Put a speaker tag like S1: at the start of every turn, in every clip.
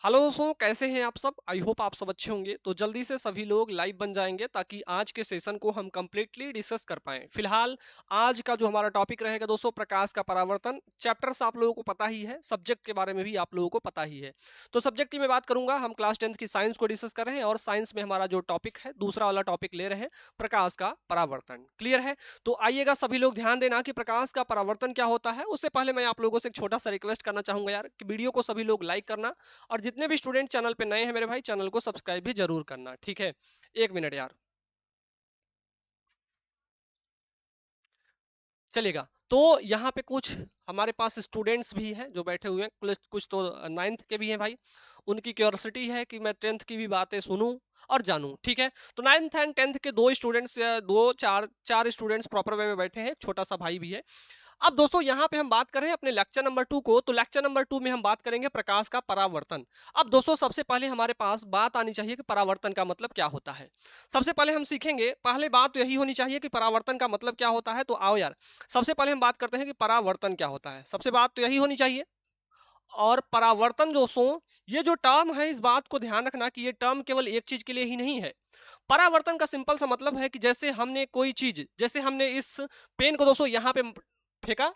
S1: Hello दोस्तों, कैसे हैं आप सब। आई होप आप सब अच्छे होंगे। तो जल्दी से सभी लोग लाइव बन जाएंगे ताकि आज के सेशन को हम कंप्लीटली डिस्कस कर पाएं। फिलहाल आज का जो हमारा टॉपिक रहेगा दोस्तों, प्रकाश का परावर्तन। चैप्टर्स आप लोगों को पता ही है, सब्जेक्ट के बारे में भी आप लोगों को पता ही है। तो सब्जेक्ट की मैं बात करूंगा, हम क्लास 10th की साइंस को डिस्कस कर रहे हैं और साइंस में हमारा जो टॉपिक है, दूसरा वाला टॉपिक ले रहे हैं, प्रकाश का परावर्तन। क्लियर है। तो आइएगा, सभी लोग ध्यान देना कि प्रकाश का परावर्तन क्या होता है। उससे पहले मैं आप लोगों से एक छोटा सा रिक्वेस्ट करना चाहूंगा यार, कि वीडियो को सभी लोग लाइक करना, और जितने भी स्टूडेंट चैनल पे नए हैं मेरे भाई, चैनल को सब्सक्राइब भी जरूर करना। ठीक है, एक मिनट यार, चलेगा। तो यहाँ पे कुछ हमारे पास स्टूडेंट्स भी हैं जो बैठे हुए हैं, कुछ तो 9th के भी हैं भाई। उनकी क्यूरियोसिटी है कि मैं 10th की भी बातें सुनूं और जानूं। ठीक है, तो 9th एंड 10th के दो स्टूडेंट्स, या दो चार चार स्टूडेंट्स प्रॉपर वे में बैठे हैं, एक छोटा सा भाई भी है। अब दोस्तों यहाँ पे हम बात करें अपने लेक्चर नंबर 2 को, तो लेक्चर नंबर 2 में हम बात करेंगे प्रकाश का परावर्तन। अब दोस्तों सबसे पहले हमारे पास बात आनी चाहिए कि परावर्तन का मतलब क्या होता है। सबसे पहले हम सीखेंगे, पहले बात तो यही होनी चाहिए कि परावर्तन का मतलब क्या होता है। तो आओ यार, सबसे पहले हम बात करते हैं कि परावर्तन क्या होता है। सबसे बात तो यही होनी चाहिए। और परावर्तन दोस्तों, ये जो टर्म है, इस बात को ध्यान रखना कि ये टर्म केवल एक चीज के लिए ही नहीं है। परावर्तन का सिंपल सा मतलब है कि जैसे हमने कोई चीज, जैसे हमने इस पेन को दोस्तों यहाँ पे फेंका,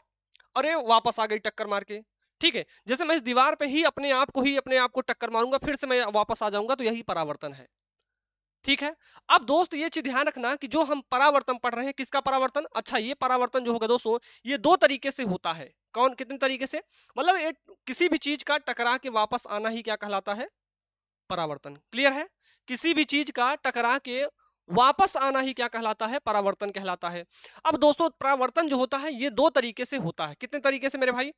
S1: अरे वापस आ गई टक्कर मार के। ठीक है, जैसे मैं इस दीवार पे ही अपने आप को टक्कर मारूंगा, फिर से मैं वापस आ जाऊंगा, तो यही परावर्तन है। ठीक है। अब दोस्त ये चीज ध्यान रखना कि जो हम परावर्तन पढ़ रहे हैं, किसका परावर्तन, अच्छा ये परावर्तन जो होगा दोस्तों, ये दो तरीके से होता है। कौन, कितने तरीके से, मतलब ये किसी भी चीज का टकरा के वापस आना ही क्या कहलाता है, परावर्तन। क्लियर है। किसी भी चीज का टकरा के वापस आना ही क्या कहलाता है, परावर्तन कहलाता है। अब दोस्तों परावर्तन जो होता है, ये दो तरीके से होता है। कितने तरीके से मेरे भाई,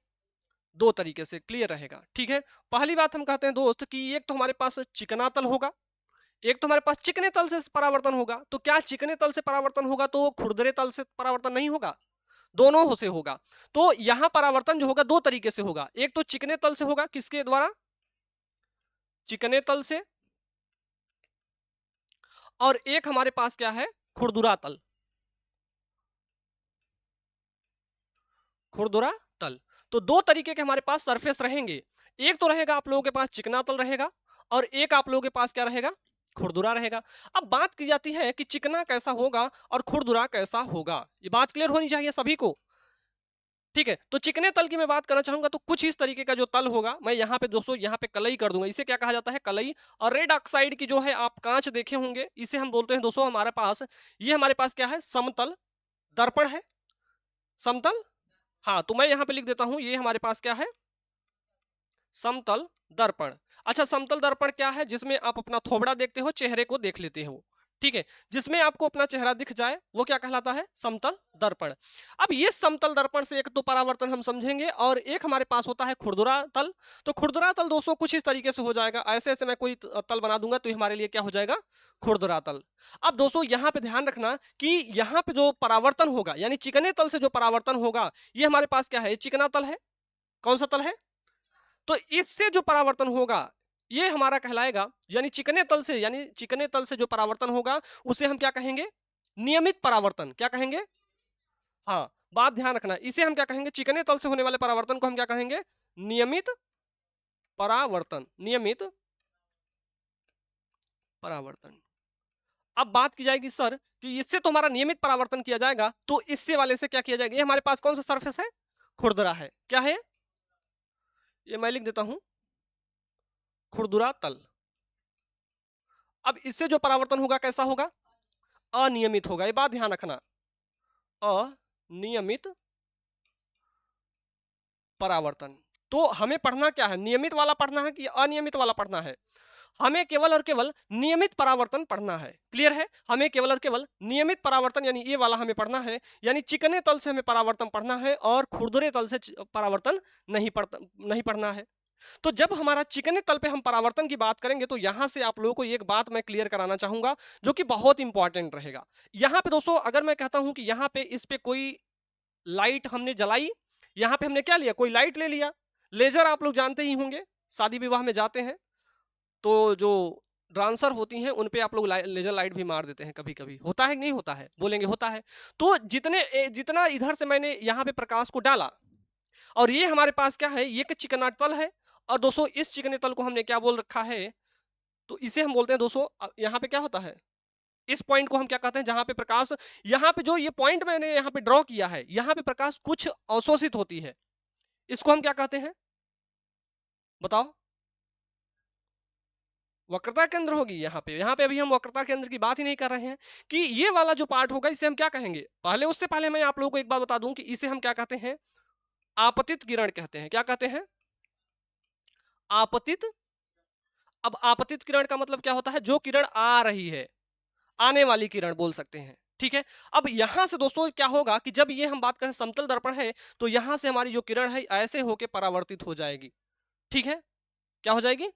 S1: दो तरीके से। क्लियर रहेगा। ठीक है, पहली बात हम कहते हैं दोस्त कि एक तो हमारे पास चिकना तल होगा, एक तो हमारे पास चिकने तल से परावर्तन होगा। तो क्या चिकने तल से परावर्तन होगा तो खुरदरे तल से परावर्तन नहीं होगा, दोनों हो से होगा। तो यहां परावर्तन जो होगा दो तरीके से होगा, एक तो चिकने तल से होगा, किसके द्वारा, चिकने तल से, और एक हमारे पास क्या है, खुरदुरा तल, खुरदुरा तल। तो दो तरीके के हमारे पास सरफेस रहेंगे। एक तो रहेगा आप लोगों के पास चिकना तल रहेगा, और एक आप लोगों के पास क्या रहेगा, खुरदुरा रहेगा। अब बात की जाती है कि चिकना कैसा होगा और खुरदुरा कैसा होगा, ये बात क्लियर होनी चाहिए सभी को। ठीक है, तो चिकने तल की मैं बात करना चाहूंगा, तो कुछ इस तरीके का जो तल होगा, मैं यहाँ पे दोस्तों यहाँ पे कलई कर दूंगा, इसे क्या कहा जाता है, कलई। और रेड ऑक्साइड की जो है आप कांच देखे होंगे, इसे हम बोलते हैं दोस्तों हमारे पास, ये हमारे पास क्या है, समतल दर्पण है, समतल। हाँ, तो मैं यहाँ पे लिख देता हूं, ये हमारे पास क्या है, समतल दर्पण। अच्छा, समतल दर्पण क्या है, जिसमें आप अपना थोबड़ा देखते हो, चेहरे को देख लेते हो। ठीक है, जिसमें आपको अपना चेहरा दिख जाए, वो क्या कहलाता है, समतल दर्पण। अब ये समतल दर्पण से एक तो परावर्तन हम समझेंगे, और एक हमारे पास होता है खुरदुरा तल। तो खुरदुरा तल दोस्तों कुछ इस तरीके से हो जाएगा, ऐसे ऐसे मैं कोई तल बना दूंगा, तो हमारे लिए क्या हो जाएगा, खुरदुरा तल। अब दोस्तों यहाँ पे ध्यान रखना कि यहाँ पे जो परावर्तन होगा, यानी चिकने तल से जो परावर्तन होगा, ये हमारे पास क्या है, चिकना तल है। कौन सा तल है, तो इससे जो परावर्तन होगा, ये हमारा कहलाएगा, यानी चिकने तल से, यानी चिकने तल से जो परावर्तन होगा, उसे हम क्या कहेंगे, नियमित परावर्तन। क्या कहेंगे, हाँ, बात ध्यान रखना, इसे हम क्या कहेंगे, चिकने तल से होने वाले परावर्तन को हम क्या कहेंगे, नियमित परावर्तन, नियमित परावर्तन। अब बात की जाएगी सर कि इससे तो हमारा नियमित परावर्तन किया जाएगा, तो इससे वाले से क्या किया जाएगा, ये हमारे पास कौन सा सरफेस है, खुरदरा है। क्या है, ये मैं लिख देता हूं, खुरदुरा तल। अब इससे जो परावर्तन होगा कैसा होगा, अनियमित होगा, ये बात ध्यान रखना, अनियमित परावर्तन। तो हमें पढ़ना क्या है, नियमित वाला पढ़ना है कि अनियमित वाला पढ़ना है, हमें केवल और केवल नियमित परावर्तन पढ़ना है। क्लियर है, हमें केवल और केवल नियमित परावर्तन, यानी ये वाला हमें पढ़ना है, यानी चिकने तल से हमें परावर्तन पढ़ना है, और खुरदुरे तल से परावर्तन नहीं पढ़ना है। तो जब हमारा चिकने तल पे हम परावर्तन की बात करेंगे, तो यहां से आप लोगों को एक बात मैं क्लियर कराना चाहूंगा, जो कि बहुत इंपॉर्टेंट रहेगा। यहां पे दोस्तों अगर मैं कहता हूं कि यहां पे इस पे कोई लाइट हमने जलाई, यहां पे हमने क्या लिया, कोई लाइट ले लिया, लेजर आप लोग जानते ही होंगे, शादी विवाह में जाते हैं तो जो डांसर होती हैं उन पे आप लोग लेजर लाइट भी मार देते हैं, कभी कभी होता है कि नहीं होता है, बोलेंगे होता है। तो जितना इधर से मैंने यहाँ पे प्रकाश को डाला, और ये हमारे पास क्या है, ये चिकना तल है, और दोस्तों इस चिकने तल को हमने क्या बोल रखा है, तो इसे हम बोलते हैं दोस्तों, यहाँ पे क्या होता है, इस पॉइंट को हम क्या कहते हैं, जहां पे प्रकाश, यहाँ पे जो ये पॉइंट मैंने यहाँ पे ड्रॉ किया है, यहाँ पे प्रकाश कुछ अवशोषित होती है, इसको हम क्या कहते हैं बताओ, वक्रता केंद्र होगी। यहाँ पे अभी हम वक्रता केंद्र की बात ही नहीं कर रहे हैं, कि ये वाला जो पार्ट होगा इसे हम क्या कहेंगे, पहले उससे पहले मैं आप लोगों को एक बात बता दूं कि इसे हम क्या कहते हैं, आपतित किरण कहते हैं। क्या कहते हैं, आपतित। अब आपतित किरण का मतलब क्या होता है, जो किरण आ रही है, आने वाली किरण बोल सकते हैं, ठीक है। अब यहां से दोस्तों क्या होगा कि जब ये हम बात करें समतल दर्पण है, तो यहां से हमारी जो किरण है ऐसे होके परावर्तित हो जाएगी, ठीक है, क्या हो जाएगी,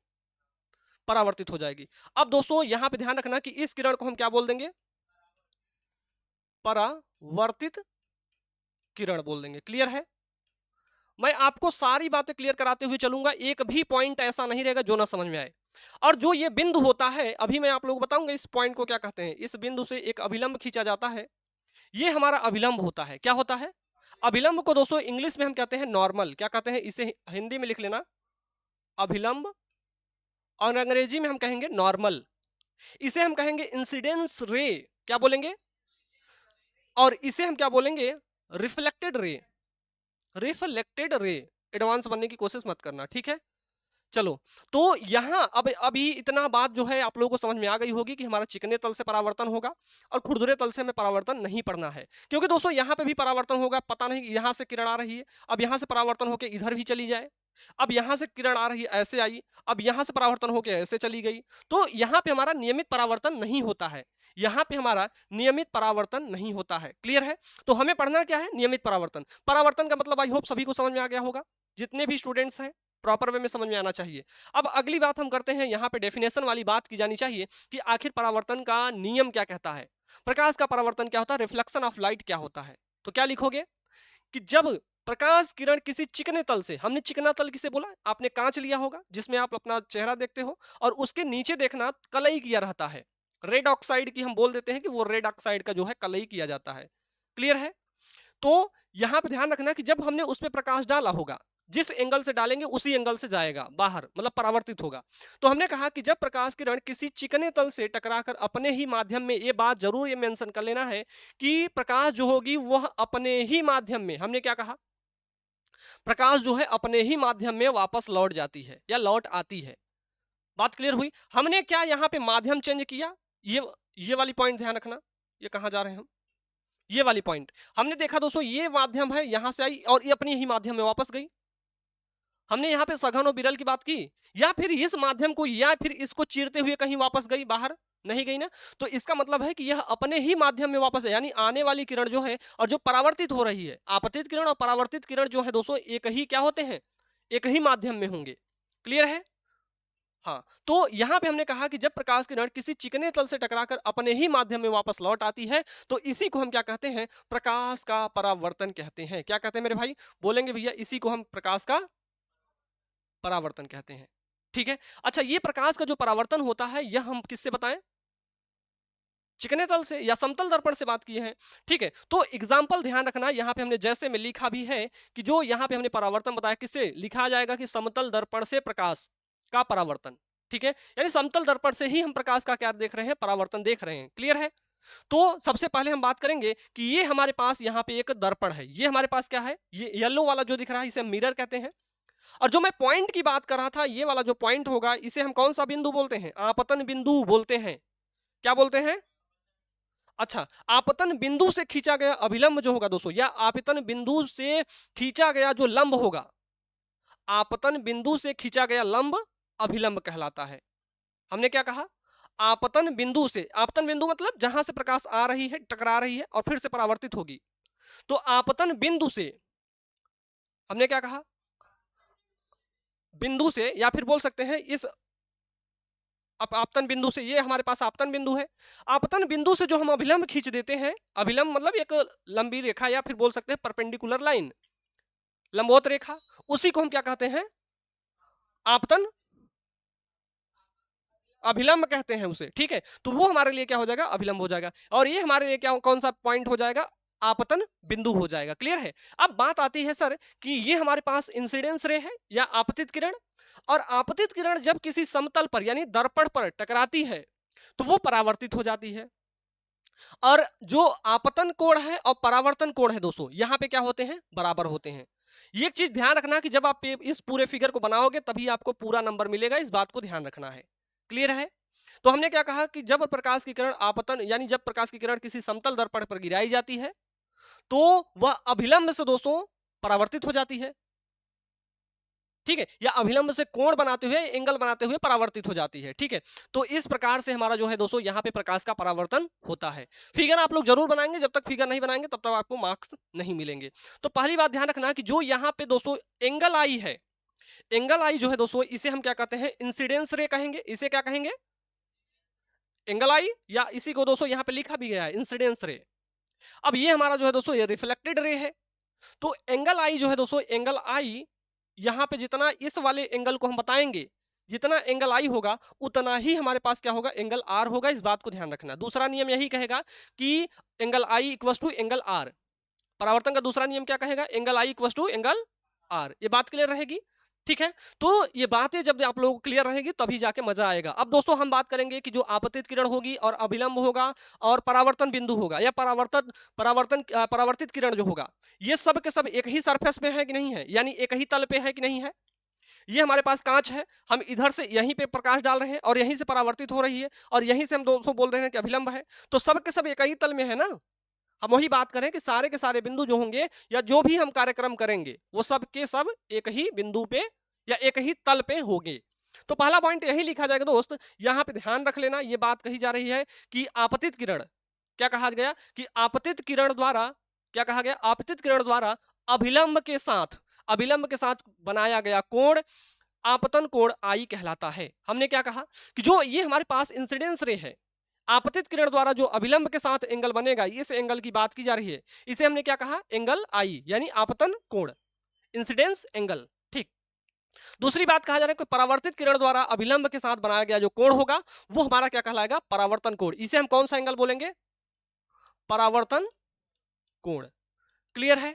S1: परावर्तित हो जाएगी। अब दोस्तों यहां पे ध्यान रखना कि इस किरण को हम क्या बोल देंगे, परावर्तित किरण बोल देंगे। क्लियर है, मैं आपको सारी बातें क्लियर कराते हुए चलूंगा, एक भी पॉइंट ऐसा नहीं रहेगा जो ना समझ में आए। और जो ये बिंदु होता है, अभी मैं आप लोगों को बताऊंगा इस पॉइंट को क्या कहते हैं। इस बिंदु से एक अभिलंब खींचा जाता है, ये हमारा अभिलंब होता है। क्या होता है, अभिलंब को दोस्तों इंग्लिश में हम कहते हैं नॉर्मल। क्या कहते हैं, इसे हिंदी में लिख लेना, अभिलंब, और अंग्रेजी में हम कहेंगे नॉर्मल। इसे हम कहेंगे इंसिडेंस रे, क्या बोलेंगे, और इसे हम क्या बोलेंगे, reflected ray, reflected ray. Advance बनने की कोशिश मत करना, ठीक है। चलो, तो यहां अब अभी इतना बात जो है आप लोगों को समझ में आ गई होगी कि हमारा चिकने तल से परावर्तन होगा और खुरदुरे तल से हमें परावर्तन नहीं पड़ना है, क्योंकि दोस्तों यहां पे भी परावर्तन होगा, पता नहीं यहां से किरण आ रही है, अब यहां से परावर्तन होकर इधर भी चली जाए, अब यहां से किरण आ रही है ऐसे आई, अब यहां से परावर्तन होकर ऐसे चली गई, तो यहां पे हमारा नियमित परावर्तन नहीं होता है, यहां पे हमारा नियमित परावर्तन नहीं होता है। क्लियर है, तो हमें पढ़ना क्या है, नियमित परावर्तन। परावर्तन का मतलब आई होप सभी को समझ में आ गया होगा, जितने भी स्टूडेंट्स हैं प्रॉपर वे में समझ में आना चाहिए। अब अगली बात हम करते हैं, यहाँ पे डेफिनेशन वाली बात की जानी चाहिए कि आखिर परावर्तन का नियम क्या कहता है, प्रकाश का परावर्तन क्या होता है, रिफ्लेक्शन ऑफ लाइट क्या होता है। तो क्या लिखोगे कि जब प्रकाश किरण किसी चिकने तल से, हमने चिकना तल किसे बोला, आपने कांच लिया होगा जिसमें आप अपना चेहरा देखते हो, और उसके नीचे देखना कलई किया रहता है, रेड ऑक्साइड की हम बोल देते हैं कि वो रेड ऑक्साइड का जो है कलई किया जाता है। क्लियर है, तो यहां पे ध्यान रखना कि जब हमने उस पर प्रकाश डाला होगा, जिस एंगल से डालेंगे उसी एंगल से जाएगा बाहर, मतलब परावर्तित होगा। तो हमने कहा कि जब प्रकाश किरण किसी चिकने तल से टकराकर अपने ही माध्यम में, ये बात जरूर ये मेंशन कर लेना है कि प्रकाश जो होगी वह अपने ही माध्यम में, हमने क्या कहा, प्रकाश जो है अपने ही माध्यम में वापस लौट जाती है या लौट आती है। बात क्लियर हुई, हमने क्या यहाँ पे माध्यम चेंज किया, ये वाली पॉइंट ध्यान रखना, ये कहां जा रहे हैं हम, ये वाली पॉइंट हमने देखा दोस्तों, ये माध्यम है यहां से आई और ये अपने ही माध्यम में वापस गई। हमने यहाँ पे सघन और विरल की बात की, या फिर इस माध्यम को या फिर इसको चीरते हुए कहीं वापस गई, बाहर नहीं गई ना, तो इसका मतलब है कि यह अपने ही माध्यम में वापस है, यानी आने वाली किरण जो है और जो परावर्तित हो रही है, आपतित किरण और परावर्तित किरण जो है दोस्तों एक ही क्या होते हैं, एक ही माध्यम में होंगे। क्लियर है, हाँ। तो यहां पे हमने कहा कि जब प्रकाश किरण किसी चिकने तल से टकराकर अपने ही माध्यम में वापस लौट आती है, तो इसी को हम क्या कहते हैं, प्रकाश का परावर्तन कहते हैं। क्या कहते हैं मेरे भाई, बोलेंगे भैया, इसी को हम प्रकाश का परावर्तन कहते हैं। ठीक है, अच्छा, ये प्रकाश का जो परावर्तन होता है यह हम किससे बताएं, चिकने तल से या समतल दर्पण से बात की है। ठीक है, तो एग्जाम्पल ध्यान रखना, यहाँ पे हमने जैसे में लिखा भी है कि जो यहाँ पे हमने परावर्तन बताया, किससे लिखा जाएगा कि समतल दर्पण से प्रकाश का परावर्तन। ठीक है, यानी समतल दर्पण से ही हम प्रकाश का क्या देख रहे हैं, परावर्तन देख रहे हैं। क्लियर है, तो सबसे पहले हम बात करेंगे कि ये हमारे पास यहाँ पे एक दर्पण है, ये हमारे पास क्या है, ये येलो वाला जो दिख रहा है इसे हम मिरर कहते हैं। और जो मैं पॉइंट की बात कर रहा था, ये वाला जो पॉइंट होगा इसे हम कौन सा बिंदु बोलते हैं, आपतन बिंदु बोलते हैं। क्या बोलते हैं, अच्छा, आपतन बिंदु से खींचा गया अभिलंब जो होगा दोस्तों, या आपतन बिंदु से खींचा गया जो लंब होगा, आपतन बिंदु से खींचा गया लंब अभिलंब कहलाता है। हमने क्या कहा, आपतन बिंदु से, आपतन बिंदु मतलब जहां से प्रकाश आ रही है, टकरा रही है और फिर से परावर्तित होगी, तो आपतन बिंदु से हमने क्या कहा, बिंदु से, या फिर बोल सकते हैं इस आपतन बिंदु से, ये हमारे पास आपतन बिंदु है, आपतन बिंदु से जो हम अभिलंब खींच देते हैं, अभिलंब मतलब एक लंबी रेखा या फिर बोल सकते हैं परपेंडिकुलर लाइन, लंबवत रेखा, उसी को हम क्या कहते हैं, आपतन अभिलंब कहते हैं उसे। ठीक है, तो वो हमारे लिए क्या हो जाएगा, अभिलंब हो जाएगा। और ये हमारे लिए क्या, कौन सा पॉइंट हो जाएगा, आपतन बिंदु हो जाएगा। क्लियर है? अब बात आती है सर कि ये हमारे पास इंसिडेंस रे है या आपतित किरण, और आपतित किरण जब किसी समतल पर यानी दर्पण पर टकराती है तो वो परावर्तित हो जाती है। और जो आपतन कोण है और परावर्तन कोण है दोस्तों, यहां पे क्या होते हैं, बराबर होते हैं। ये एक चीज ध्यान रखना कि जब आप इस पूरे फिगर को बनाओगे तभी आपको पूरा नंबर मिलेगा, इस बात को ध्यान रखना है। क्लियर है? तो हमने क्या कहा कि जब प्रकाश की किरण आपतन यानी जब प्रकाश की किरण किसी समतल दर्पण पर गिराई जाती है तो वह अभिलंब से दोस्तों परावर्तित हो जाती है। ठीक है, या अभिलंब से कोण बनाते हुए, एंगल बनाते हुए परावर्तित हो जाती है। ठीक है, तो इस प्रकार से हमारा जो है दोस्तों यहाँ पे प्रकाश का परावर्तन होता है। फिगर आप लोग जरूर बनाएंगे, जब तक फिगर नहीं बनाएंगे तब तक आपको मार्क्स नहीं मिलेंगे। तो पहली बात ध्यान रखना कि जो यहाँ पे दोस्तों एंगल आई है, एंगल आई जो है दोस्तों इसे हम क्या कहते हैं, इंसिडेंस रे कहेंगे। इसे क्या कहेंगे, एंगल आई, या इसी को दोस्तों यहाँ पे लिखा भी गया है इंसिडेंस रे। अब ये हमारा जो है दोस्तों ये रिफ्लेक्टेड रे है। तो एंगल आई जो है दोस्तों, एंगल आई यहां पे जितना इस वाले एंगल को हम बताएंगे, जितना एंगल आई होगा उतना ही हमारे पास क्या होगा, एंगल आर होगा। इस बात को ध्यान रखना। दूसरा नियम यही कहेगा कि angle I equal to angle R. परावर्तन का दूसरा नियम क्या कहेगा, angle I equal to angle R. ये बात क्लियर रहेगी? ठीक है, तो ये बातें जब आप लोगों को क्लियर रहेगी तभी जाके मजा आएगा। अब दोस्तों हम बात करेंगे कि जो आपतित किरण होगी और अभिलंब होगा और परावर्तन बिंदु होगा या परावर्तित किरण जो होगा, ये सब के सब एक ही सरफेस पे है कि नहीं है, यानी एक ही तल पे है कि नहीं है। ये हमारे पास कांच है, हम इधर से यहीं पे प्रकाश डाल रहे हैं और यहीं से परावर्तित हो रही है और यहीं से हम दोस्तों बोल रहे हैं कि अभिलंब है। तो सब के सब एक ही तल में है ना। हम वही बात करें कि सारे के सारे बिंदु जो होंगे या जो भी हम कार्यक्रम करेंगे वो सब के सब एक ही बिंदु पे या एक ही तल पे होंगे। तो पहला पॉइंट यही लिखा जाएगा दोस्त, यहां पे ध्यान रख लेना। ये बात कही जा रही है कि आपतित किरण, क्या कहा गया कि आपतित किरण द्वारा, क्या कहा गया, आपतित किरण द्वारा अभिलंब के साथ बनाया गया कोण आपतन कोण आई कहलाता है। हमने क्या कहा कि जो ये हमारे पास इंसिडेंस रे है, आपतित किरण द्वारा जो अभिलंब के साथ एंगल बनेगा, इस एंगल की बात की जा रही है, इसे हमने क्या कहा, एंगल आई, यानी आपतन कोण, इंसिडेंस एंगल। ठीक। दूसरी बात कहा जा रहा है कि परावर्तित किरण द्वारा अभिलंब के साथ बनाया गया जो कोण होगा वो हमारा क्या कहलाएगा, परावर्तन कोण। इसे हम कौन सा एंगल बोलेंगे, परावर्तन कोण। क्लियर है?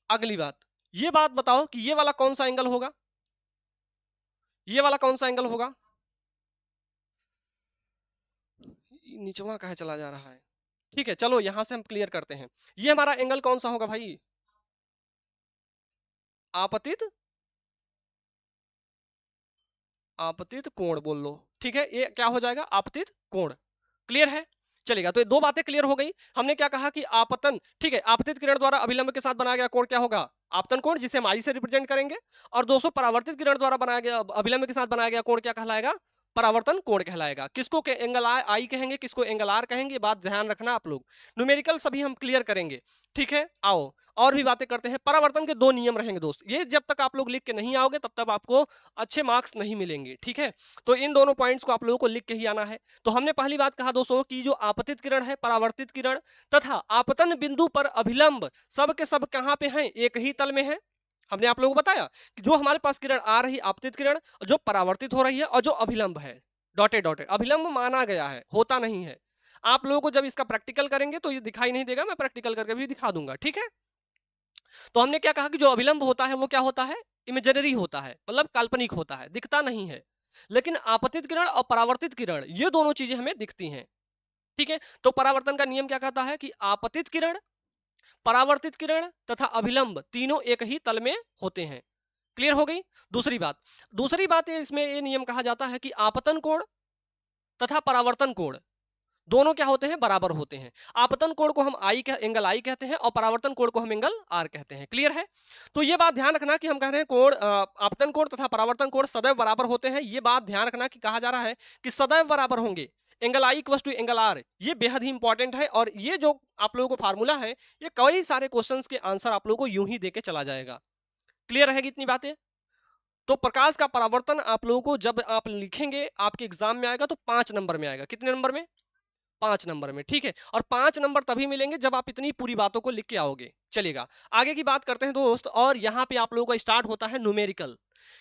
S1: अगली बात, ये बात बताओ कि ये वाला कौन सा एंगल होगा, ये वाला कौन सा एंगल होगा, निचवा कहाँ चला जा रहा है। ठीक है, चलो यहां से हम क्लियर करते हैं। ये हमारा एंगल कौन सा होगा भाई, आपतित आपतित कोण बोल लो। ठीक है, ये क्या हो जाएगा, आपतित कोण। क्लियर है? चलेगा। तो ये दो बातें क्लियर हो गई। हमने क्या कहा कि आपतन, ठीक है, आपतित किरण द्वारा अभिलंब के साथ बनाया गया कोण क्या होगा, आपतन कोण, जिसे हम आई से रिप्रेजेंट करेंगे। और दोस्तों परावर्तित किरण द्वारा बनाया गया अभिलंब के साथ बनाया गया कोण क्या कहलाएगा, परावर्तन कोण कहलाएगा। किसको के एंगल आई कहेंगे, किसको एंगल आर कहेंगे, बात ध्यान रखना आप लोग। न्यूमेरिकल सभी हम क्लियर करेंगे। ठीक है, आओ और भी बातें करते हैं। परावर्तन के दो नियम रहेंगे दोस्त, ये जब तक आप लोग लिख के नहीं आओगे तब तक आपको अच्छे मार्क्स नहीं मिलेंगे। ठीक है, तो इन दोनों पॉइंट्स को आप लोगों को लिख के ही आना है। तो हमने पहली बात कहा दोस्तों कि जो आपतित किरण है, परावर्तित किरण तथा आपतन बिंदु पर अभिलंब सब के सब कहां पे हैं, एक ही तल में है। हमने आप लोगों को बताया कि जो हमारे पास किरण आ रही आपतित किरण, जो परावर्तित हो रही है, और जो अभिलंब है डॉटेड डॉटेड, अभिलंब माना गया है, होता नहीं है। आप लोगों को जब इसका प्रैक्टिकल करेंगे तो ये दिखाई नहीं देगा, मैं प्रैक्टिकल करके भी दिखा दूंगा। ठीक है, तो हमने क्या कहा कि जो अभिलंब होता है वो क्या होता है, इमेजिनरी होता है, मतलब काल्पनिक होता है, दिखता नहीं है। लेकिन आपतित किरण और परावर्तित किरण ये दोनों चीजें हमें दिखती हैं। ठीक है, तो परावर्तन का नियम क्या कहता है कि आपतित किरण, परावर्तित किरण तथा अभिलंब तीनों एक ही तल में होते हैं। क्लियर हो गई? दूसरी बात इसमें ये नियम कहा जाता है कि आपतन कोण तथा परावर्तन कोण दोनों क्या होते हैं, बराबर होते हैं। आपतन कोण को हम एंगल आई कहते हैं और परावर्तन कोण को हम एंगल आर कहते हैं। क्लियर है? तो ये बात ध्यान रखना कि हम कह रहे हैं कोण, आपतन कोण तथा परावर्तन कोण सदैव बराबर होते हैं। ये बात ध्यान रखना कि कहा जा रहा है कि सदैव बराबर होंगे, angle I equal to angle R. ये बेहद ही इंपॉर्टेंट है और ये जो आप लोगों को फार्मूला है, ये कई सारे क्वेश्चंस के आंसर आप लोगों को यूं ही देके चला जाएगा। क्लियर रहेगी इतनी बातें? तो प्रकाश का परावर्तन आप लोगों को जब आप लिखेंगे आपके एग्जाम में आएगा तो 5 नंबर में आएगा। कितने नंबर में? 5 नंबर में। ठीक है, और 5 नंबर तभी मिलेंगे जब आप इतनी पूरी बातों को लिख के आओगे। चलेगा, आगे की बात करते हैं दोस्त। और यहाँ पे आप लोगों का स्टार्ट होता है न्यूमेरिकल,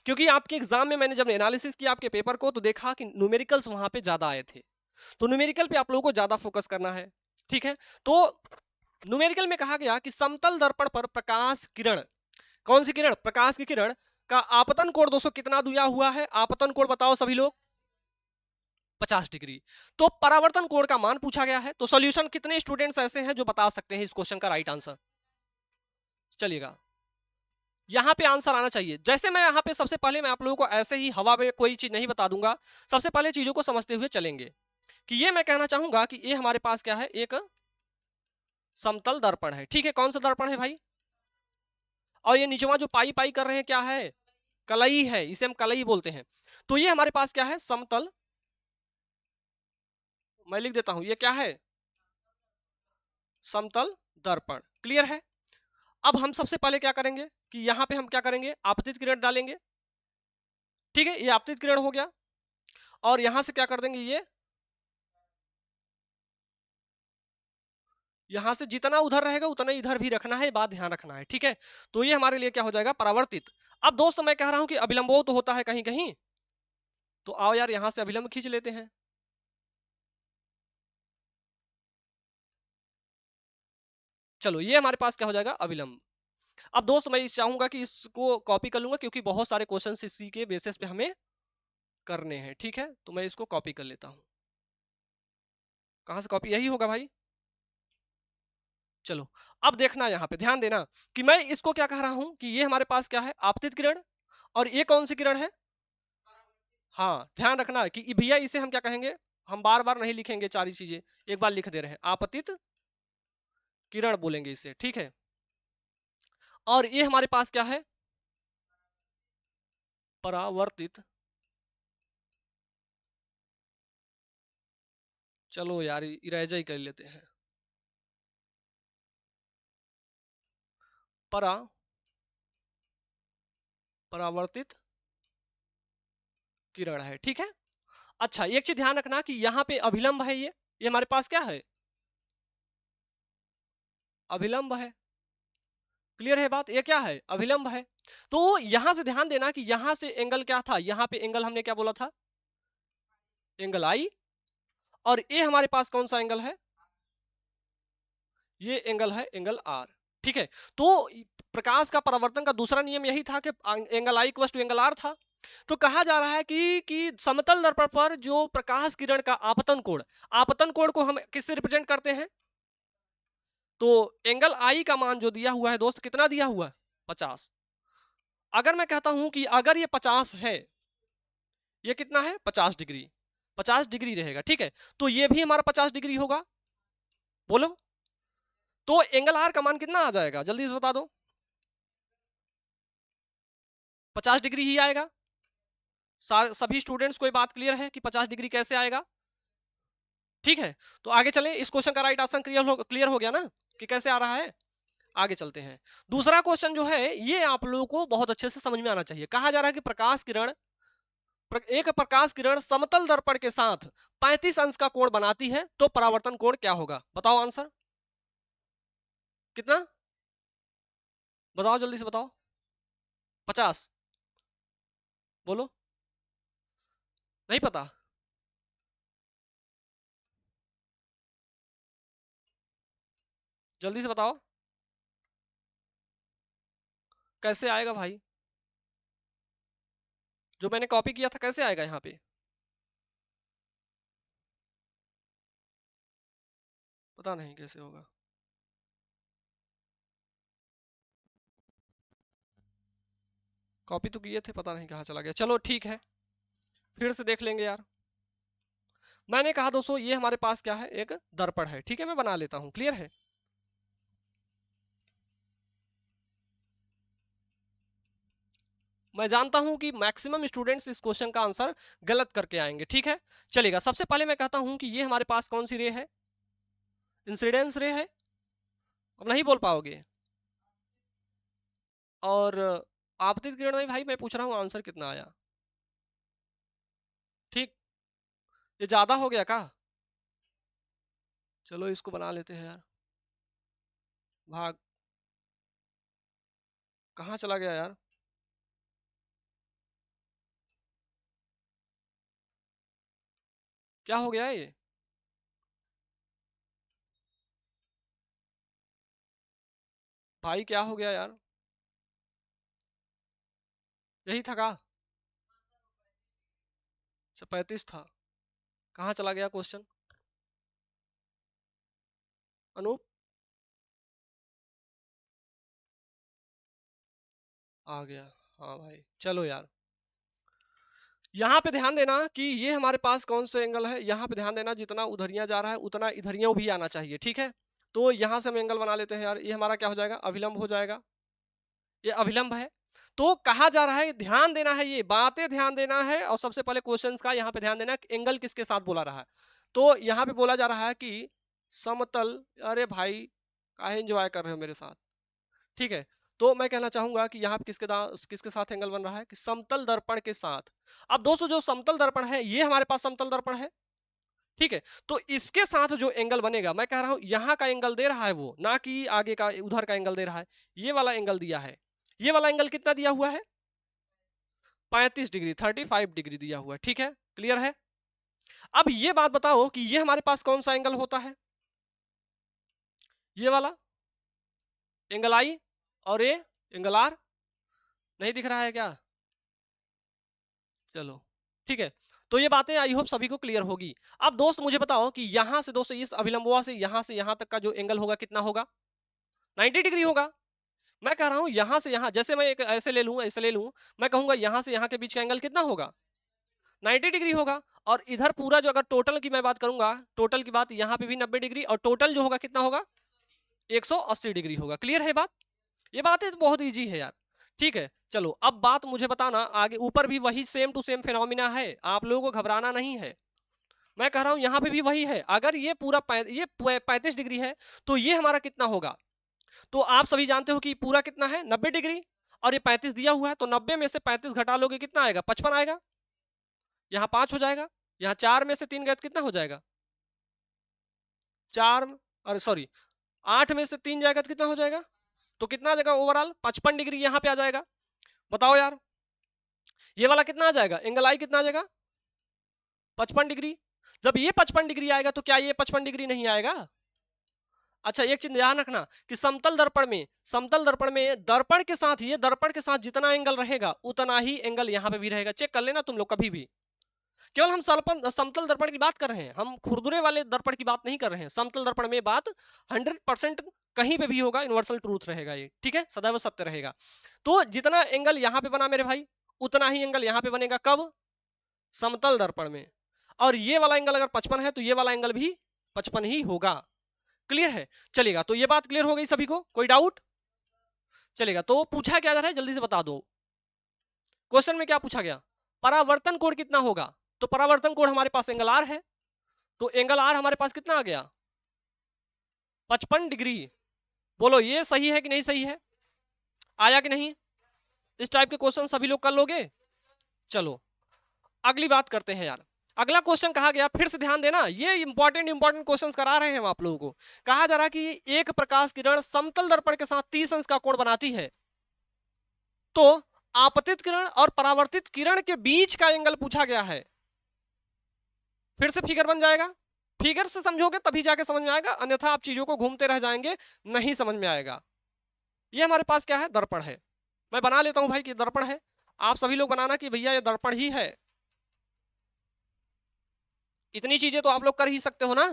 S1: क्योंकि आपके एग्जाम में मैंने जब एनालिसिस किया आपके पेपर को तो देखा कि न्यूमेरिकल्स वहां पे ज्यादा आए थे। तो न्यूमेरिकल पे आप लोगों को ज्यादा फोकस करना है। ठीक है, तो न्यूमेरिकल में कहा गया कि समतल दर्पण पर प्रकाश किरण, कौन सी किरण, प्रकाश की किरण का आपतन कोण दोस्तों कितना दिया हुआ है, आपतन कोण बताओ सभी लोग, 50 डिग्री। तो परावर्तन कोण का मान पूछा गया है, तो सॉल्यूशन कितने स्टूडेंट्स ऐसे हैं जो बता सकते हैं इस क्वेश्चन का राइट आंसर, चलिएगा यहां पे आंसर आना चाहिए। जैसे मैं यहां पे सबसे पहले मैं आप लोगों को ऐसे ही हवा में कोई चीज नहीं बता दूंगा, सबसे पहले चीजों को समझते हुए चलेंगे कि ये मैं कहना चाहूंगा कि ये हमारे पास क्या है, एक समतल दर्पण है, ठीक है, कौन सा दर्पण है भाई, और ये नीचवा जो पाई पाई कर रहे हैं क्या है, कलई है, इसे हम कलई बोलते हैं। तो ये हमारे पास क्या है, समतल, मैं लिख देता हूं, ये क्या है, समतल दर्पण, क्लियर है। अब हम सबसे पहले क्या करेंगे कि यहां पे हम क्या करेंगे, आपतित किरण डालेंगे, ठीक है, ये आपतित किरण हो गया, और यहां से क्या कर देंगे, ये यहां से जितना उधर रहेगा उतना इधर भी रखना है, बात ध्यान रखना है, ठीक है। तो ये हमारे लिए क्या हो जाएगा, परावर्तित। अब दोस्त मैं कह रहा हूं कि अभिलंबो तो होता है कहीं कहीं, तो आओ यार यहां से अभिलंब खींच लेते हैं, चलो ये हमारे पास क्या हो जाएगा, अभिलंब। अब दोस्त मैं चाहूंगा कि इसको कॉपी कर लूंगा क्योंकि बहुत सारे क्वेश्चन इसी के बेसिस पे हमें करने हैं, ठीक है, तो मैं इसको कॉपी कर लेता हूं। कहां से कॉपी, यही होगा भाई, चलो। अब देखना यहां पे ध्यान देना कि मैं इसको क्या कह रहा हूं कि ये हमारे पास क्या है, आपतित किरण, और ये कौन सी किरण है, हाँ ध्यान रखना कि भैया इसे हम क्या कहेंगे, हम बार बार नहीं लिखेंगे चार चीजें, एक बार लिख दे रहे हैं, आपतित किरण बोलेंगे इसे, ठीक है। और ये हमारे पास क्या है, परावर्तित, चलो यार इरेजा ही कर लेते हैं, परावर्तित किरण है, ठीक है। अच्छा एक चीज ध्यान रखना कि यहाँ पे अभिलंब है, ये हमारे पास क्या है, अभिलंब है, क्लियर है बात, ये क्या है, अभिलंब है। तो यहां से ध्यान देना कि यहां से एंगल क्या था, यहाँ पे एंगल हमने क्या बोला था, एंगल आई, और ये हमारे पास कौन सा एंगल है, ये एंगल है एंगल आर, ठीक है। तो प्रकाश का परावर्तन का दूसरा नियम यही था कि angle I equal to angle R था। तो कहा जा रहा है कि समतल दर्पण पर जो प्रकाश किरण का आपतन कोण को हम किससे रिप्रेजेंट करते हैं, तो एंगल आई का मान जो दिया हुआ है दोस्त, कितना दिया हुआ है, 50। अगर मैं कहता हूं कि अगर ये 50 है, ये कितना है, 50 डिग्री, 50 डिग्री रहेगा, ठीक है, तो ये भी हमारा 50 डिग्री होगा, बोलो। तो एंगल आर का मान कितना आ जाएगा, जल्दी से बता दो, 50 डिग्री ही आएगा। सभी स्टूडेंट्स को ये बात क्लियर है कि 50 डिग्री कैसे आएगा, ठीक है। तो आगे चलें, इस क्वेश्चन का राइट आंसर क्लियर हो गया ना कि कैसे आ रहा है, आगे चलते हैं। दूसरा क्वेश्चन जो है ये आप लोगों को बहुत अच्छे से समझ में आना चाहिए। कहा जा रहा है कि एक प्रकाश किरण समतल दर्पण के साथ 35 अंश का कोण बनाती है, तो परावर्तन कोण क्या होगा, बताओ आंसर कितना, बताओ जल्दी से बताओ, 50, बोलो, नहीं पता, जल्दी से बताओ, कैसे आएगा भाई, जो मैंने कॉपी किया था कैसे आएगा यहाँ पे, पता नहीं कैसे होगा, कॉपी तो किए थे, पता नहीं कहाँ चला गया, चलो ठीक है, फिर से देख लेंगे यार। मैंने कहा दोस्तों ये हमारे पास क्या है, एक दर्पण है, ठीक है, मैं बना लेता हूं, क्लियर है। मैं जानता हूं कि मैक्सिमम स्टूडेंट्स इस क्वेश्चन का आंसर गलत करके आएंगे, ठीक है, चलेगा। सबसे पहले मैं कहता हूं कि ये हमारे पास कौन सी रे है, इंसिडेंस रे है, अब नहीं बोल पाओगे। और आपतित किरण में भाई मैं पूछ रहा हूँ आंसर कितना आया, ठीक, ये ज्यादा हो गया का, चलो इसको बना लेते हैं यार, भाग, कहाँ चला गया यार, क्या हो गया ये, भाई क्या हो गया यार, यही था का? अच्छा 35 था, कहाँ चला गया क्वेश्चन? अनूप आ गया। हाँ भाई चलो यार, यहाँ पे ध्यान देना कि ये हमारे पास कौन से एंगल है, यहाँ पे ध्यान देना जितना उधरिया जा रहा है उतना इधरियों भी आना चाहिए, ठीक है। तो यहाँ से हम एंगल बना लेते हैं यार, ये हमारा क्या हो जाएगा, अभिलंब हो जाएगा, ये अभिलंब है। तो कहा जा रहा है, ध्यान देना है, ये बातें ध्यान देना है, और सबसे पहले क्वेश्चंस का यहाँ पे ध्यान देना कि एंगल किसके साथ बोला रहा है। तो यहाँ पे बोला जा रहा है कि समतल, अरे भाई काहे एंजॉय कर रहे हो मेरे साथ, ठीक है। तो मैं कहना चाहूंगा कि यहाँ पे किसके साथ एंगल बन रहा है, कि समतल दर्पण के साथ। अब दोस्तों जो समतल दर्पण है, ये हमारे पास समतल दर्पण है, ठीक है। तो इसके साथ जो एंगल बनेगा, मैं कह रहा हूं यहाँ का एंगल दे रहा है वो, ना कि आगे का उधर का एंगल दे रहा है, ये वाला एंगल दिया है। ये वाला एंगल कितना दिया हुआ है, 35 डिग्री, 35 डिग्री दिया हुआ है, ठीक है, क्लियर है। अब ये बात बताओ कि ये हमारे पास कौन सा एंगल होता है, ये वाला एंगल आई, और ये एंगल आर, नहीं दिख रहा है क्या? चलो ठीक है। तो ये बातें आई होप सभी को क्लियर होगी। अब दोस्त मुझे बताओ कि यहां से दोस्तों इस अभिलंबवा से यहां तक का जो एंगल होगा कितना होगा, 90 डिग्री होगा। मैं कह रहा हूं यहां से यहां, जैसे मैं एक ऐसे ले लूं, ऐसे ले लूं, मैं कहूंगा यहां से यहां के बीच का एंगल कितना होगा, 90 डिग्री होगा। और इधर पूरा जो अगर टोटल की मैं बात करूंगा, टोटल की बात यहाँ पे भी 90 डिग्री, और टोटल जो होगा कितना होगा, 180 डिग्री होगा। क्लियर है बात, ये बात है तो बहुत ईजी है यार, ठीक है। चलो अब बात मुझे बताना, आगे ऊपर भी वही सेम टू सेम फिनोमिना है, आप लोगों को घबराना नहीं है। मैं कह रहा हूं यहाँ पे भी वही है, अगर ये पूरा ये 35 डिग्री है, तो ये हमारा कितना होगा, तो आप सभी जानते हो कि पूरा कितना है, 90 डिग्री, और ये 35 दिया हुआ है, तो 90 में से 35 घटा लोगे कितना आएगा, 55 आएगा, यहाँ 5 हो जाएगा, यहाँ 4 में से 3 गए तो कितना हो जाएगा, 4, अरे सॉरी 8 में से 3 जाएगा तो कितना हो जाएगा, तो कितना आ जाएगा ओवरऑल, 55 डिग्री यहाँ पे आ जाएगा। बताओ यार, ये वाला कितना आ जाएगा, एंगल आई कितना आ जाएगा, 55 डिग्री। जब ये 55 डिग्री आएगा तो क्या ये 55 डिग्री नहीं आएगा? अच्छा एक चीज ध्यान रखना कि समतल दर्पण में दर्पण के साथ, ये दर्पण के साथ जितना एंगल रहेगा उतना ही एंगल यहाँ पे भी रहेगा, चेक कर लेना तुम लोग कभी भी। केवल हम समतल दर्पण की बात कर रहे हैं, हम खुरदुरे वाले दर्पण की बात नहीं कर रहे हैं। समतल दर्पण में बात 100% कहीं पे भी होगा, यूनिवर्सल ट्रूथ रहेगा ये, ठीक है, सदैव सत्य रहेगा। तो जितना एंगल यहाँ पे बना मेरे भाई, उतना ही एंगल यहाँ पे बनेगा, कब, समतल दर्पण में। और ये वाला एंगल अगर 55 है तो ये वाला एंगल भी 55 ही होगा। क्लियर है, चलेगा। तो ये बात क्लियर हो गई सभी को, कोई डाउट? चलेगा। तो पूछा क्या जा रहा है जल्दी से बता दो, क्वेश्चन में क्या पूछा गया, परावर्तन कोण कितना होगा। तो परावर्तन कोण हमारे पास एंगल आर है, तो एंगल आर हमारे पास कितना आ गया, 55 डिग्री। बोलो ये सही है कि नहीं सही है, आया कि नहीं? इस टाइप के क्वेश्चन सभी लोग कर लोगे। चलो अगली बात करते हैं यार। अगला क्वेश्चन कहा गया, फिर से ध्यान देना, ये इंपॉर्टेंट क्वेश्चंस करा रहे हैं हम आप लोगों को। कहा जा रहा है कि एक प्रकाश किरण समतल दर्पण के साथ 30 अंश का कोण बनाती है, तो आपतित किरण और परावर्तित किरण के बीच का एंगल पूछा गया है। फिर से फिगर बन जाएगा, फिगर से समझोगे तभी जाके समझ में आएगा, अन्यथा आप चीजों को घूमते रह जाएंगे, नहीं समझ में आएगा। ये हमारे पास क्या है, दर्पण है। मैं बना लेता हूं भाई कि दर्पण है, आप सभी लोग बनाना कि भैया ये दर्पण ही है। इतनी चीजें तो आप लोग कर ही सकते हो ना,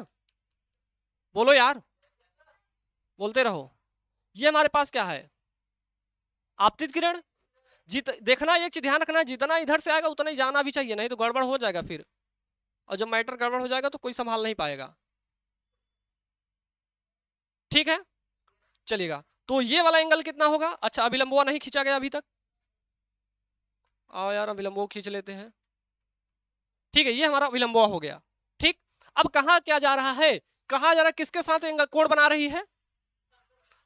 S1: बोलो यार, बोलते रहो। ये हमारे पास क्या है, आपतित किरण। देखना एक चीज ध्यान रखना, जितना इधर से आएगा उतना ही जाना भी चाहिए, नहीं तो गड़बड़ हो जाएगा फिर, और जब मैटर गड़बड़ हो जाएगा तो कोई संभाल नहीं पाएगा, ठीक है, चलेगा। तो ये वाला एंगल कितना होगा, अच्छा अभिलंबवा नहीं खींचा गया अभी तक, आओ यार अभिलंबवा खींच लेते हैं, ठीक है, ये हमारा अभिलंबवा हो गया, ठीक। अब कहा क्या जा रहा है, कहा जा रहा है किसके साथ एंगल कोण बना रही है,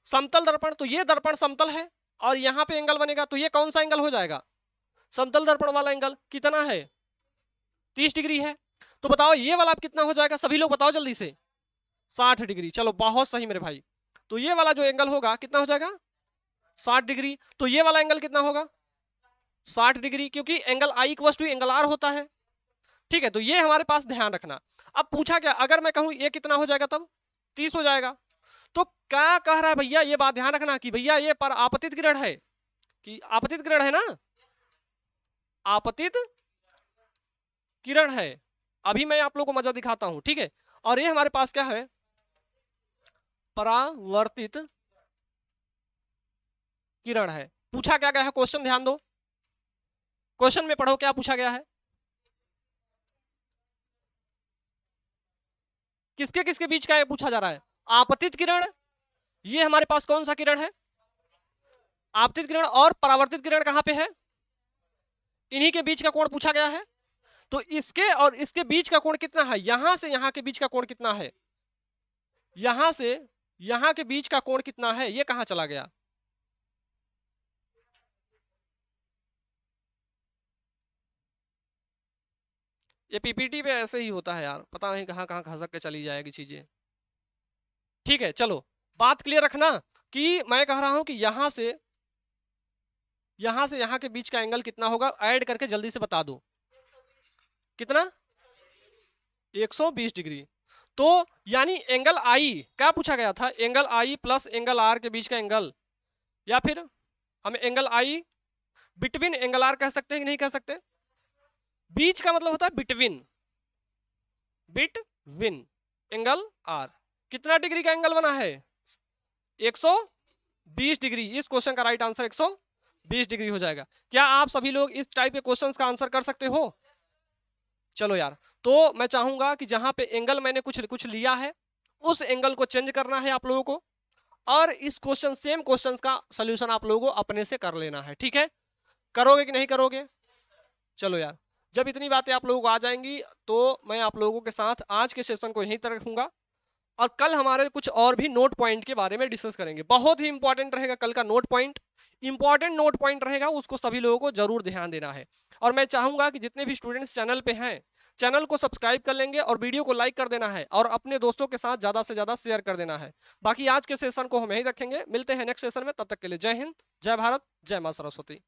S1: समतल दर्पण। तो ये दर्पण समतल है, और यहां पे एंगल बनेगा, तो ये कौन सा एंगल हो जाएगा, समतल दर्पण वाला एंगल कितना है, 30 डिग्री है। तो बताओ ये वाला कितना हो जाएगा, सभी लोग बताओ जल्दी से, 60 डिग्री। चलो बहुत सही मेरे भाई। तो ये वाला जो एंगल होगा कितना हो जाएगा, 60 डिग्री। तो ये वाला एंगल कितना होगा, 60 डिग्री, क्योंकि angle I equal to angle R होता है, ठीक है। तो ये हमारे पास ध्यान रखना। अब पूछा क्या, अगर मैं कहूं ये कितना हो जाएगा, तब 30 हो जाएगा। तो क्या कह रहा है भैया, ये बात ध्यान रखना कि भैया ये पर आपतित किरण है, कि आपतित किरण है ना, आपतित किरण है। अभी मैं आप लोगों को मजा दिखाता हूं, ठीक है। और ये हमारे पास क्या है, परावर्तित किरण है। पूछा क्या गया है, क्वेश्चन ध्यान दो, क्वेश्चन में पढ़ो क्या पूछा गया है, किसके किसके बीच का ये पूछा जा रहा है, आपतित किरण, ये हमारे पास कौन सा किरण है, आपतित किरण, और परावर्तित किरण कहां पे है, इन्हीं के बीच का कोण पूछा गया है। तो इसके और इसके बीच का कोण कितना है, यहां से यहां के बीच का कोण कितना है, यहां से यहां के बीच का कोण कितना है, ये कहां चला गया, ये पीपीटी पे ऐसे ही होता है यार, पता नहीं कहां कहां खसक के चली जाएगी चीजें। ठीक है चलो, बात क्लियर रखना कि मैं कह रहा हूं कि यहां से यहां के बीच का एंगल कितना होगा, ऐड करके जल्दी से बता दो, कितना, 120 डिग्री। तो यानी एंगल आई, क्या पूछा गया था, angle I plus angle R के बीच का एंगल, या फिर हम angle I between angle R कह सकते हैं कि नहीं कह सकते, बीच का मतलब होता है बिटवीन, बिटवीन एंगल आर, कितना डिग्री का एंगल बना है, 120 डिग्री। इस क्वेश्चन का राइट आंसर 120 डिग्री हो जाएगा। क्या आप सभी लोग इस टाइप के क्वेश्चंस का आंसर कर सकते हो? चलो यार, तो मैं चाहूंगा कि जहां पे एंगल मैंने कुछ कुछ लिया है उस एंगल को चेंज करना है आप लोगों को, और इस क्वेश्चन सेम क्वेश्चंस का सॉल्यूशन आप लोगों को अपने से कर लेना है, ठीक है। करोगे कि नहीं करोगे? चलो यार, जब इतनी बातें आप लोगों को आ जाएंगी तो मैं आप लोगों के साथ आज के सेशन को यहीं तक रखूंगा, और कल हमारे कुछ और भी नोट पॉइंट के बारे में डिस्कस करेंगे। बहुत ही इंपॉर्टेंट रहेगा कल का note point, important note point रहेगा, उसको सभी लोगों को जरूर ध्यान देना है। और मैं चाहूंगा कि जितने भी स्टूडेंट्स चैनल पे हैं, चैनल को सब्सक्राइब कर लेंगे और वीडियो को लाइक कर देना है, और अपने दोस्तों के साथ ज्यादा से ज्यादा शेयर कर देना है। बाकी आज के सेशन को हम यहीं रखेंगे, मिलते हैं नेक्स्ट सेशन में, तब तक के लिए जय हिंद, जय भारत, जय मां सरस्वती।